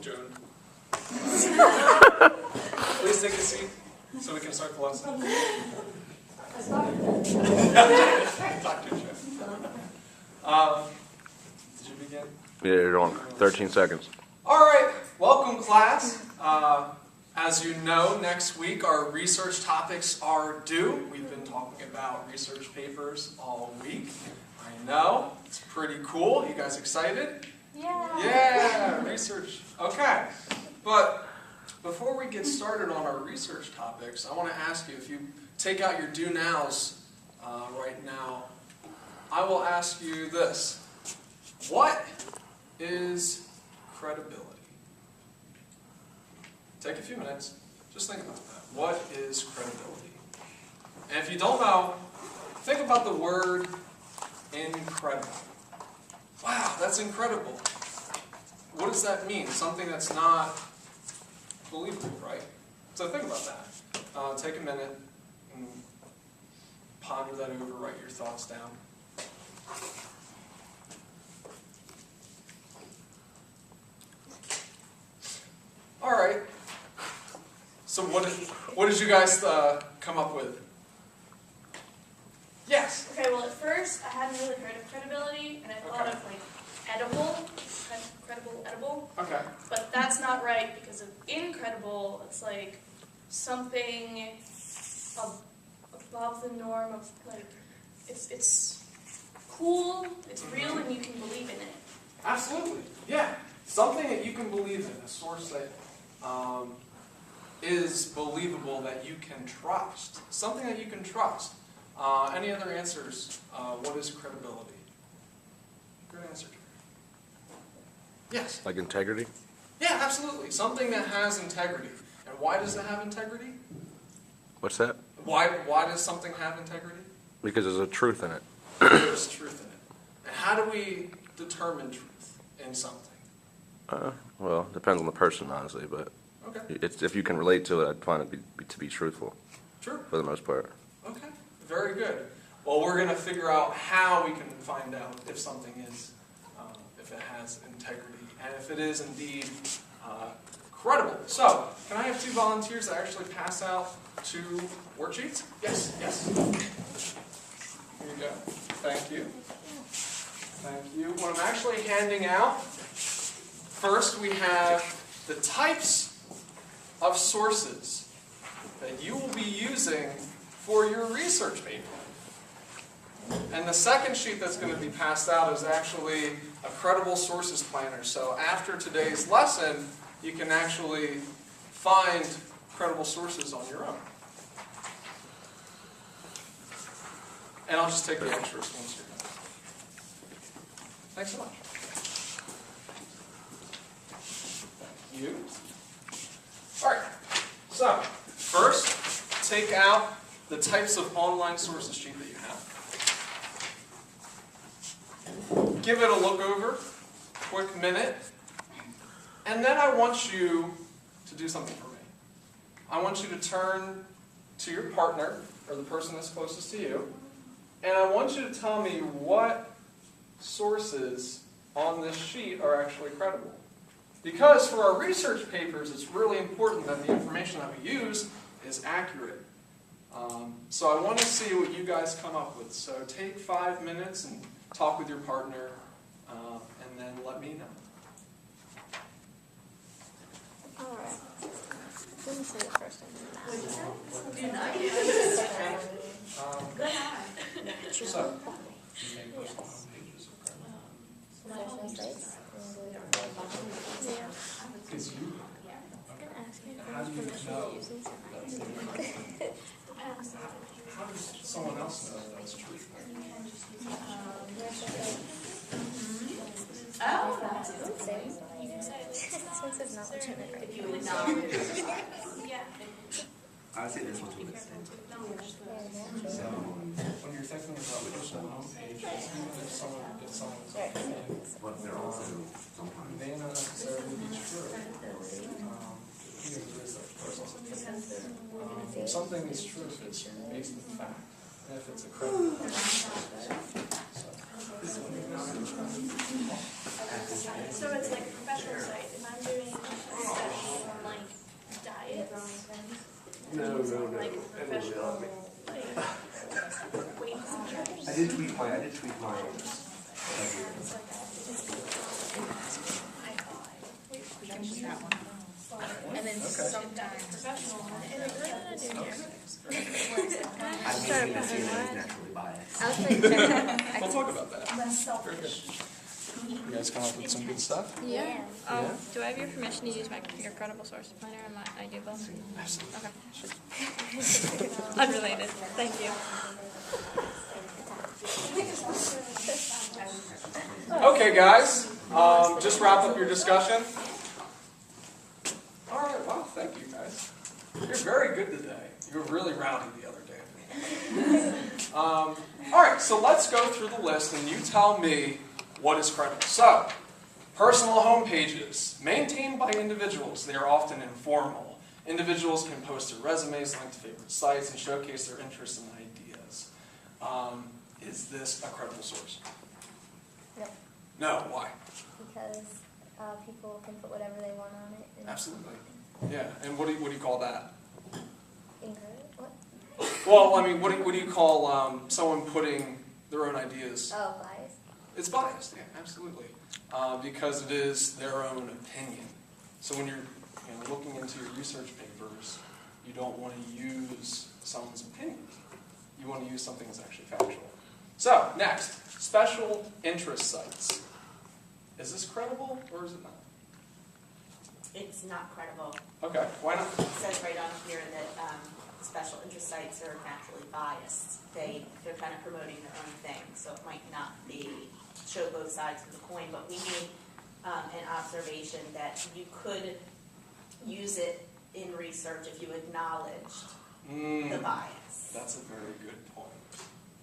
Joan. Please take a seat so we can start the lesson. Talk to you, Joan. Did you begin? Yeah, you're on 13 seconds. All right, welcome class. As you know, next week our research topics are due. We've been talking about research papers all week. I know, it's pretty cool. You guys excited? Yeah. Yeah, research. Okay, but before we get started on our research topics, I want to ask you, if you take out your do nows right now, I will ask you this. What is credibility? Take a few minutes. Just think about that. What is credibility? And if you don't know, think about the word incredible. Wow, that's incredible. What does that mean? Something that's not believable, right? So think about that. Take a minute and ponder that over, write your thoughts down. All right. So what did you guys come up with? Yes? Okay, well at first I hadn't really heard of credibility, and I thought of like edible, credible, edible. Okay. But that's not right, because of incredible, it's like something above the norm of like, it's cool, it's real, and you can believe in it. Absolutely. Yeah. Something that you can believe in, a source that is believable, that you can trust. Something that you can trust. Any other answers? What is credibility? Good answer. Yes? Like integrity? Yeah, absolutely. Something that has integrity. And why does it have integrity? What's that? Why does something have integrity? Because there's a truth in it. There's truth in it. And how do we determine truth in something? Well, it depends on the person, honestly, but Okay. if you can relate to it, I'd find it to be truthful True. for the most part. Okay. Very good. Well, we're going to figure out how we can find out if something is, if it has integrity, and if it is indeed credible. So, can I have two volunteers that actually pass out two worksheets? Yes, yes. Here you go. Thank you. Thank you. What I'm actually handing out, first we have the types of sources that you will be using for your research paper. And the second sheet that's going to be passed out is actually a credible sources planner. So after today's lesson, you can actually find credible sources on your own. And I'll just take the extras once you're done. Thanks so much. Thank you. All right. So first, take out the types of online sources sheet that you have. Give it a look over, quick minute, and then I want you to do something for me. I want you to turn to your partner, or the person that's closest to you, and I want you to tell me what sources on this sheet are actually credible. Because for our research papers, it's really important that the information that we use is accurate. So I want to see what you guys come up with. So take 5 minutes and talk with your partner, and then let me know. Alright. Didn't say the first one. So, Yeah. because you, How do you know? How does someone else know that's true? Oh, that's This one says not legitimate, right? you would not. Yeah. I say this one's what it said. So, when you're thinking about pushing a homepage, if someone gets someone's opinion, But they're also sometimes. may not necessarily be true. There is that personal opinion. If something is true, if it's based in fact, and if it's a credible So it's like a professional site. If I'm doing I did tweak my. And then sometimes professional. I think that CNN is naturally biased. I was like, check. We'll talk about that. Less Very good. selfish. You guys come up with some good stuff? Yeah. Yeah. Do I have your permission to use your credible source planner and my I do both? Absolutely. Okay. Unrelated. Thank you. Okay, guys, just wrap up your discussion. All right, well, thank you, guys. You're very good today. You were really rowdy the other day. All right, so let's go through the list, and you tell me what is credible. So, personal home pages, maintained by individuals. They are often informal. Individuals can post their resumes, link to favorite sites, and showcase their interests and ideas. Is this a credible source? No. No, why? Because people can put whatever they want on it. And Absolutely. Yeah, and what do you call that? Incorrect? What? Well, I mean, what do you call someone putting their own ideas? Oh, bias. It's biased, yeah, absolutely, because it is their own opinion. So when you're looking into your research papers, you don't want to use someone's opinion. You want to use something that's actually factual. So next, special interest sites. Is this credible or is it not? It's not credible. Okay, why not? It says right on here that special interest sites are naturally biased. They're kind of promoting their own thing, so it might not show both sides of the coin, but we need an observation that you could use it in research if you acknowledged the bias. That's a very good point.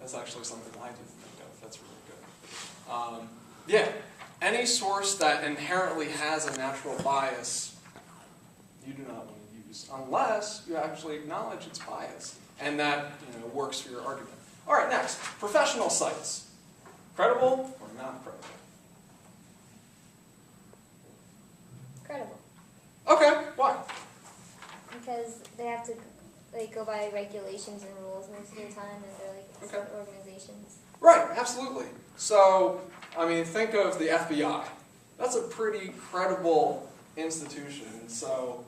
That's actually something I didn't think of. That's really good. Yeah, any source that inherently has a natural bias, you do not want to use, unless you actually acknowledge its bias, and that works for your argument. All right, next, professional sites. Credible or not credible? Credible. Okay, why? Because they have to go by regulations and rules most of the time, and they're Okay. organizations. Right, absolutely. So, I mean, think of the FBI. That's a pretty credible institution. And so,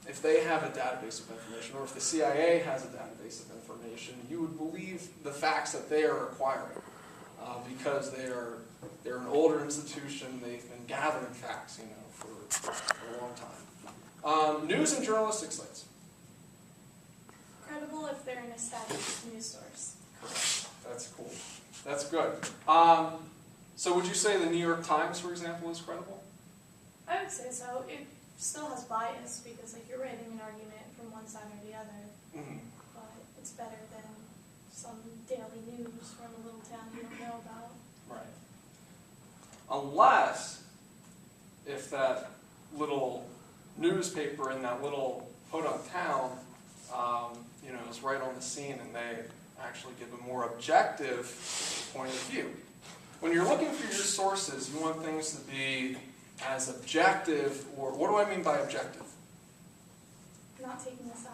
if they have a database of information, or if the CIA has a database of information, you would believe the facts that they are acquiring, because they're an older institution. They've been gathering facts, for a long time. News and journalistic sites. Credible if they're an established news source. Correct. That's cool. That's good. So would you say the New York Times, for example, is credible? I would say so. It still has bias because you're writing an argument from one side or the other, Mm-hmm. but it's better than some daily news from a little town you don't know about. Right. Unless if that little newspaper in that little podunk town, is right on the scene and they actually give a more objective point of view. When you're looking for your sources, you want things to be as objective, or what do I mean by objective? Not taking a side.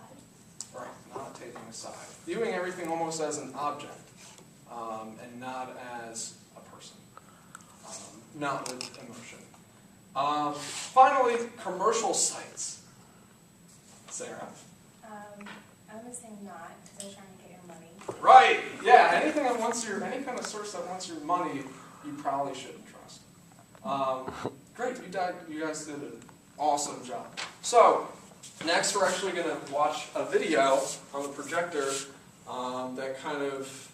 Right, not taking a side. Viewing everything almost as an object, and not as a person, not with emotion. Finally, commercial sites. Sarah? I would say not, because they're trying to get your money. Right, yeah, anything that wants any kind of source that wants your money, you probably shouldn't trust. Great, you guys did an awesome job. So, next we're actually going to watch a video on the projector that kind of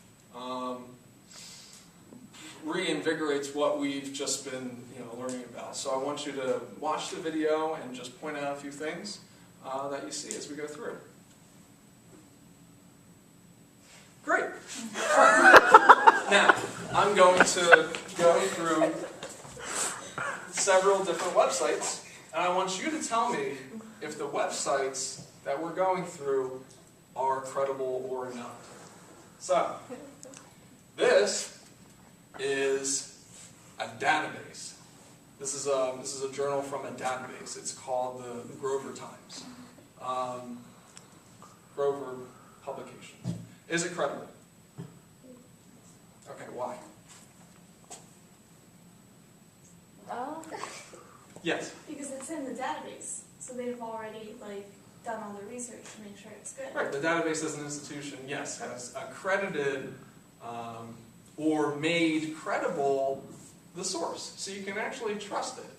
reinvigorates what we've just been learning about. So I want you to watch the video and just point out a few things that you see as we go through. Great. All right. Now, I'm going to go through several different websites, and I want you to tell me if the websites that we're going through are credible or not. So, this is a database. This is a journal from a database. It's called the Grover Times. Grover Publications. Is it credible? Okay, why? Oh. Yes. Because it's in the database, so they've already done all the research to make sure it's good. Right, the database as an institution, yes, has accredited or made credible the source, so you can actually trust it.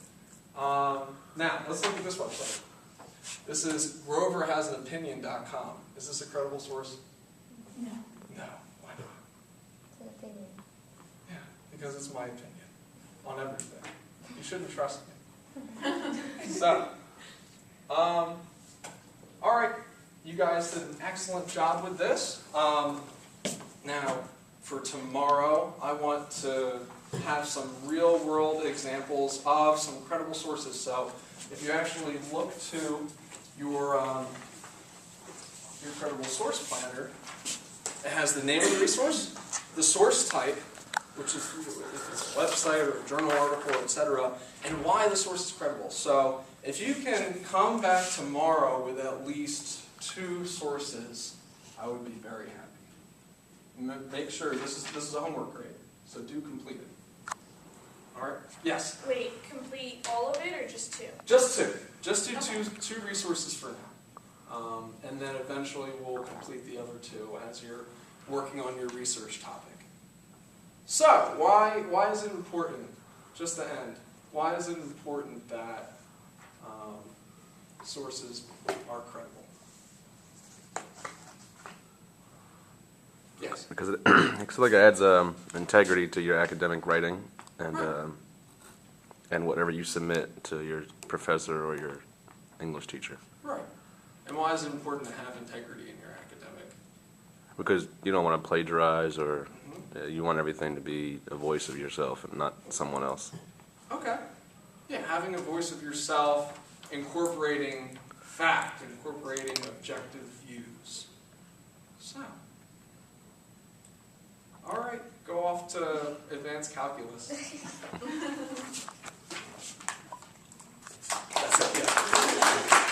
Now, let's look at this website. This is groverhasanopinion.com. Is this a credible source? No. No. Why not? It's an opinion. Yeah, because it's my opinion on everything. You shouldn't trust me. So, all right, you guys did an excellent job with this. Now, for tomorrow, I want to have some real-world examples of some credible sources. So, if you actually look to your credible source planner, it has the name of the resource, the source type, which is if it's a website or a journal article, etc., and why the source is credible. So if you can come back tomorrow with at least 2 sources, I would be very happy. Make sure, this is a homework grade, so do complete it. All right? Yes? Wait, complete all of it or just 2? Just 2. Just do two resources for now. And then eventually we'll complete the other 2 as you're working on your research topic. So, why is it important, just to end, why is it important that sources are credible? Yes? Because it, because like it adds integrity to your academic writing and whatever you submit to your professor or your English teacher. Right. And why is it important to have integrity in your academic? Because you don't want to plagiarize or you want everything to be a voice of yourself and not someone else. Okay. Yeah, having a voice of yourself, incorporating fact, incorporating objective views. So, all right, go off to advanced calculus.